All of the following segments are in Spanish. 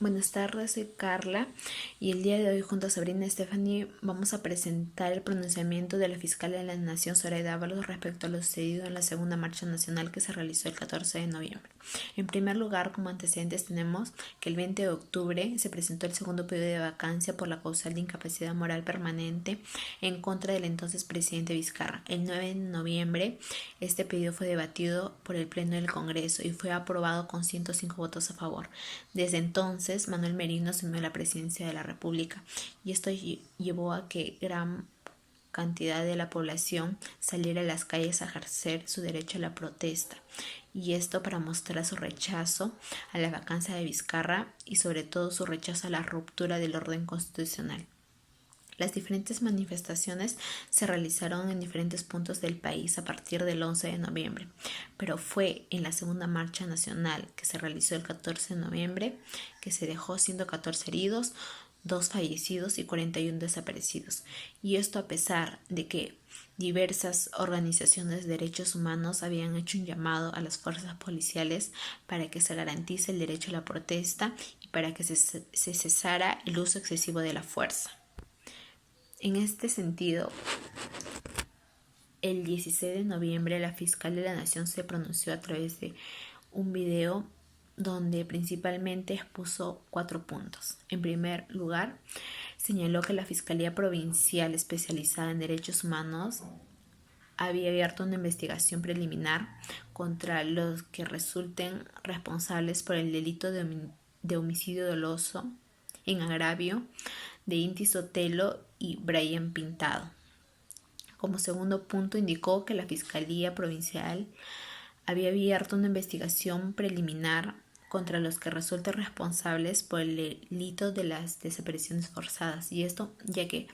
Buenas tardes, soy Carla y el día de hoy junto a Sabrina y Stephanie vamos a presentar el pronunciamiento de la fiscal de la Nación, Zoraida Ábalos, respecto a lo sucedido en la segunda marcha nacional que se realizó el 14 de noviembre. En primer lugar, como antecedentes tenemos que el 20 de octubre se presentó el segundo pedido de vacancia por la causal de incapacidad moral permanente en contra del entonces presidente Vizcarra. El 9 de noviembre este pedido fue debatido por el Pleno del Congreso y fue aprobado con 105 votos a favor. Desde entonces, Manuel Merino asumió la presidencia de la República y esto llevó a que gran cantidad de la población saliera a las calles a ejercer su derecho a la protesta, y esto para mostrar su rechazo a la vacancia de Vizcarra y sobre todo su rechazo a la ruptura del orden constitucional. Las diferentes manifestaciones se realizaron en diferentes puntos del país a partir del 11 de noviembre, pero fue en la segunda marcha nacional que se realizó el 14 de noviembre que se dejó 114 heridos, 2 fallecidos y 41 desaparecidos. Y esto a pesar de que diversas organizaciones de derechos humanos habían hecho un llamado a las fuerzas policiales para que se garantice el derecho a la protesta y para que se cesara el uso excesivo de la fuerza. En este sentido, el 16 de noviembre la fiscal de la Nación se pronunció a través de un video donde principalmente expuso 4 puntos. En primer lugar, señaló que la Fiscalía Provincial especializada en derechos humanos había abierto una investigación preliminar contra los que resulten responsables por el delito de homicidio doloso en agravio de Inti Sotelo y Brian Pintado. Como segundo punto, indicó que la Fiscalía Provincial había abierto una investigación preliminar contra los que resulten responsables por el delito de las desapariciones forzadas, y esto ya que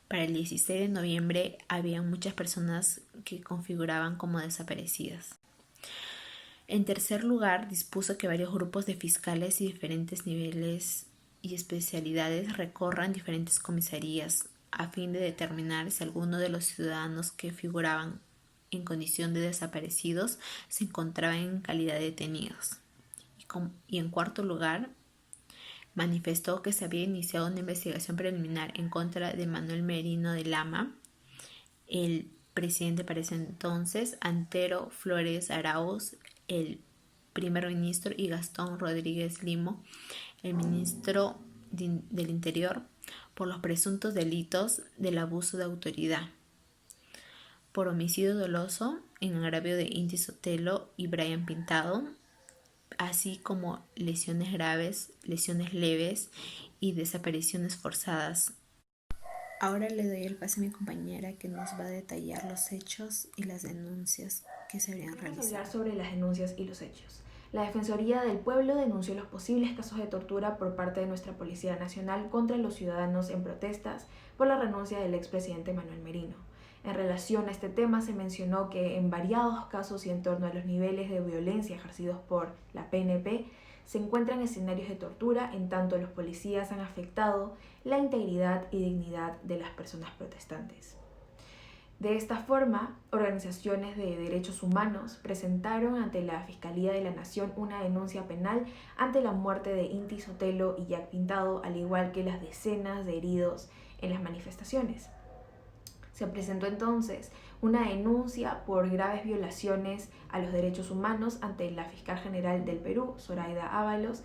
para el 16 de noviembre había muchas personas que configuraban como desaparecidas. En tercer lugar, dispuso que varios grupos de fiscales y diferentes niveles y especialidades recorran diferentes comisarías a fin de determinar si alguno de los ciudadanos que figuraban en condición de desaparecidos se encontraban en calidad de detenidos. Y en cuarto lugar, manifestó que se había iniciado una investigación preliminar en contra de Manuel Merino de Lama, el presidente para ese entonces, Antero Flores Arauz, el primer ministro, y Gastón Rodríguez Limo, el ministro del Interior, por los presuntos delitos del abuso de autoridad, por homicidio doloso en agravio de Inti Sotelo y Brian Pintado, así como lesiones graves, lesiones leves y desapariciones forzadas. Ahora le doy el pase a mi compañera que nos va a detallar los hechos y las denuncias que se habrían realizado. Vamos a hablar sobre las denuncias y los hechos. La Defensoría del Pueblo denunció los posibles casos de tortura por parte de nuestra Policía Nacional contra los ciudadanos en protestas por la renuncia del expresidente Manuel Merino. En relación a este tema se mencionó que en variados casos y en torno a los niveles de violencia ejercidos por la PNP se encuentran escenarios de tortura en tanto los policías han afectado la integridad y dignidad de las personas protestantes. De esta forma, organizaciones de derechos humanos presentaron ante la Fiscalía de la Nación una denuncia penal ante la muerte de Inti Sotelo y Jack Pintado, al igual que las decenas de heridos en las manifestaciones. Se presentó entonces una denuncia por graves violaciones a los derechos humanos ante la Fiscal General del Perú, Zoraida Ábalos,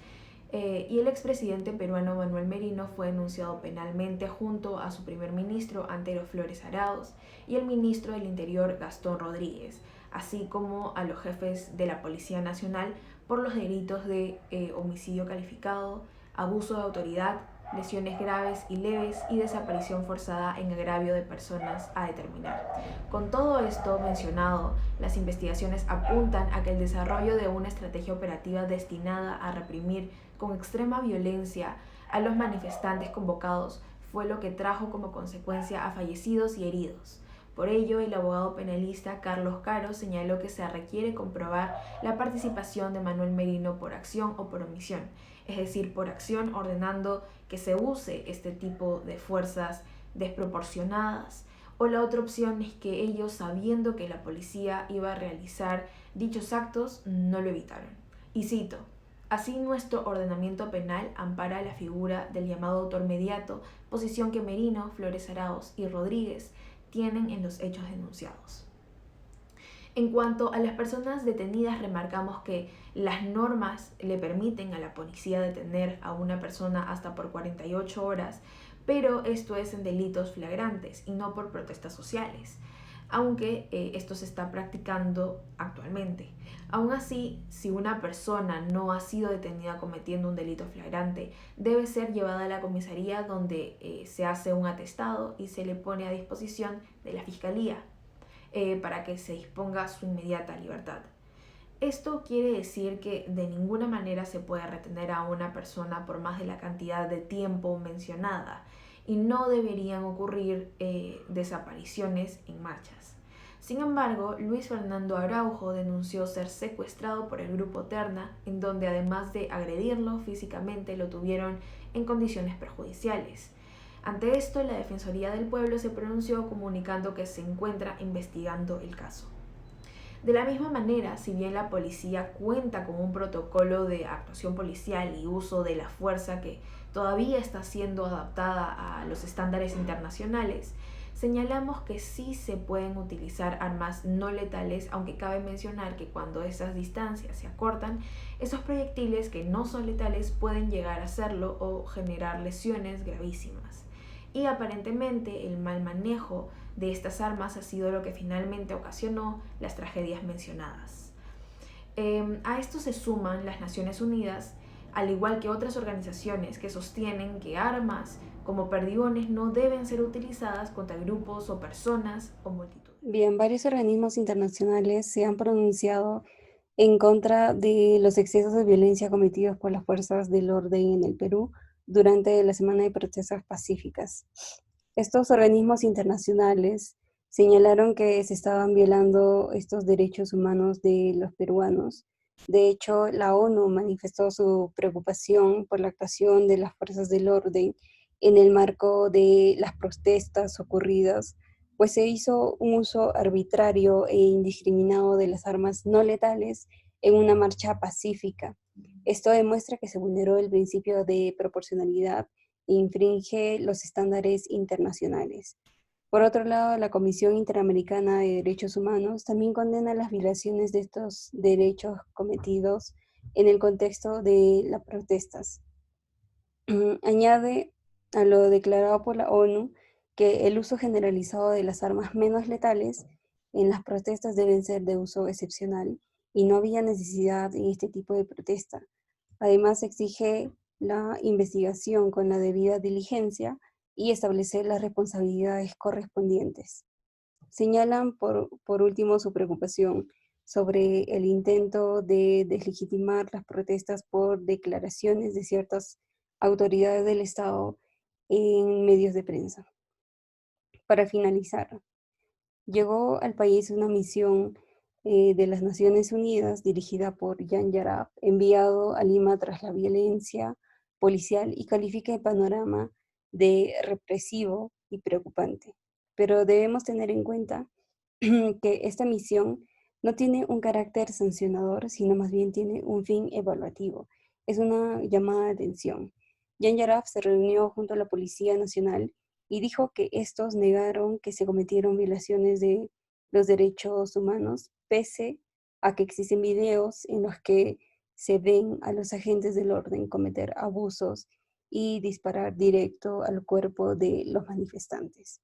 y el expresidente peruano Manuel Merino fue denunciado penalmente junto a su primer ministro Antero Flores Arauz y el ministro del Interior Gastón Rodríguez, así como a los jefes de la Policía Nacional por los delitos de homicidio calificado, abuso de autoridad, lesiones graves y leves y desaparición forzada en agravio de personas a determinar. Con todo esto mencionado, las investigaciones apuntan a que el desarrollo de una estrategia operativa destinada a reprimir con extrema violencia a los manifestantes convocados fue lo que trajo como consecuencia a fallecidos y heridos. Por ello, el abogado penalista Carlos Caro señaló que se requiere comprobar la participación de Manuel Merino por acción o por omisión, es decir, por acción ordenando que se use este tipo de fuerzas desproporcionadas, o la otra opción es que ellos, sabiendo que la policía iba a realizar dichos actos, no lo evitaron. Y cito: Así, nuestro ordenamiento penal ampara la figura del llamado autor mediato, posición que Merino, Flores Arauz y Rodríguez tienen en los hechos denunciados. En cuanto a las personas detenidas, remarcamos que las normas le permiten a la policía detener a una persona hasta por 48 horas, pero esto es en delitos flagrantes y no por protestas sociales, aunque esto se está practicando actualmente. Aún así, si una persona no ha sido detenida cometiendo un delito flagrante, debe ser llevada a la comisaría donde se hace un atestado y se le pone a disposición de la fiscalía para que se disponga su inmediata libertad. Esto quiere decir que de ninguna manera se puede retener a una persona por más de la cantidad de tiempo mencionada y no deberían ocurrir desapariciones en marchas. Sin embargo, Luis Fernando Araujo denunció ser secuestrado por el grupo Terna, en donde además de agredirlo físicamente lo tuvieron en condiciones perjudiciales. Ante esto, la Defensoría del Pueblo se pronunció comunicando que se encuentra investigando el caso. De la misma manera, si bien la policía cuenta con un protocolo de actuación policial y uso de la fuerza que todavía está siendo adaptada a los estándares internacionales, señalamos que sí se pueden utilizar armas no letales, aunque cabe mencionar que cuando esas distancias se acortan, esos proyectiles que no son letales pueden llegar a serlo o generar lesiones gravísimas. Y aparentemente el mal manejo de estas armas ha sido lo que finalmente ocasionó las tragedias mencionadas. A esto se suman las Naciones Unidas, al igual que otras organizaciones que sostienen que armas como perdigones no deben ser utilizadas contra grupos o personas o multitudes. Bien, varios organismos internacionales se han pronunciado en contra de los excesos de violencia cometidos por las fuerzas del orden en el Perú durante la semana de protestas pacíficas. Estos organismos internacionales señalaron que se estaban violando estos derechos humanos de los peruanos. De hecho, la ONU manifestó su preocupación por la actuación de las fuerzas del orden en el marco de las protestas ocurridas, pues se hizo un uso arbitrario e indiscriminado de las armas no letales en una marcha pacífica. Esto demuestra que se vulneró el principio de proporcionalidad e infringe los estándares internacionales. Por otro lado, la Comisión Interamericana de Derechos Humanos también condena las violaciones de estos derechos cometidos en el contexto de las protestas. Añade a lo declarado por la ONU que el uso generalizado de las armas menos letales en las protestas deben ser de uso excepcional y no había necesidad en este tipo de protesta. Además, exige la investigación con la debida diligencia y establecer las responsabilidades correspondientes. Señalan por último su preocupación sobre el intento de deslegitimar las protestas por declaraciones de ciertas autoridades del Estado en medios de prensa. Para finalizar, llegó al país una misión de las Naciones Unidas dirigida por Jan Yarab, enviado a Lima tras la violencia policial y califica el panorama de represivo y preocupante. Pero debemos tener en cuenta que esta misión no tiene un carácter sancionador, sino más bien tiene un fin evaluativo. Es una llamada de atención. Jan Yarab se reunió junto a la Policía Nacional y dijo que estos negaron que se cometieron violaciones de los derechos humanos, pese a que existen videos en los que se ven a los agentes del orden cometer abusos y disparar directo al cuerpo de los manifestantes.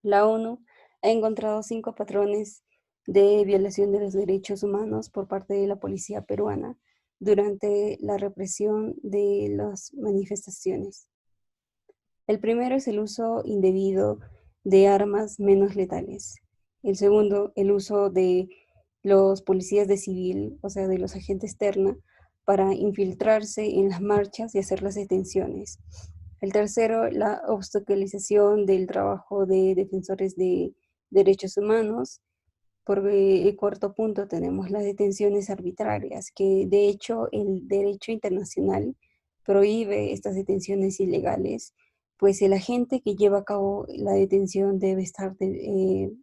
La ONU ha encontrado 5 patrones de violación de los derechos humanos por parte de la policía peruana durante la represión de las manifestaciones. El primero es el uso indebido de armas menos letales. El segundo, el uso de los policías de civil, o sea, de los agentes terna, para infiltrarse en las marchas y hacer las detenciones. El tercero, la obstaculización del trabajo de defensores de derechos humanos. Por el cuarto punto tenemos las detenciones arbitrarias, que de hecho el derecho internacional prohíbe estas detenciones ilegales, pues el agente que lleva a cabo la detención debe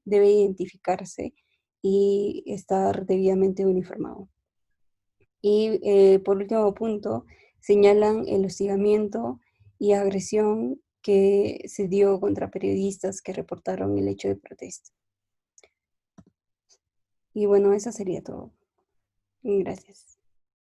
identificarse y estar debidamente uniformado. Y por último punto, señalan el hostigamiento y agresión que se dio contra periodistas que reportaron el hecho de protesta. Y bueno, eso sería todo. Gracias.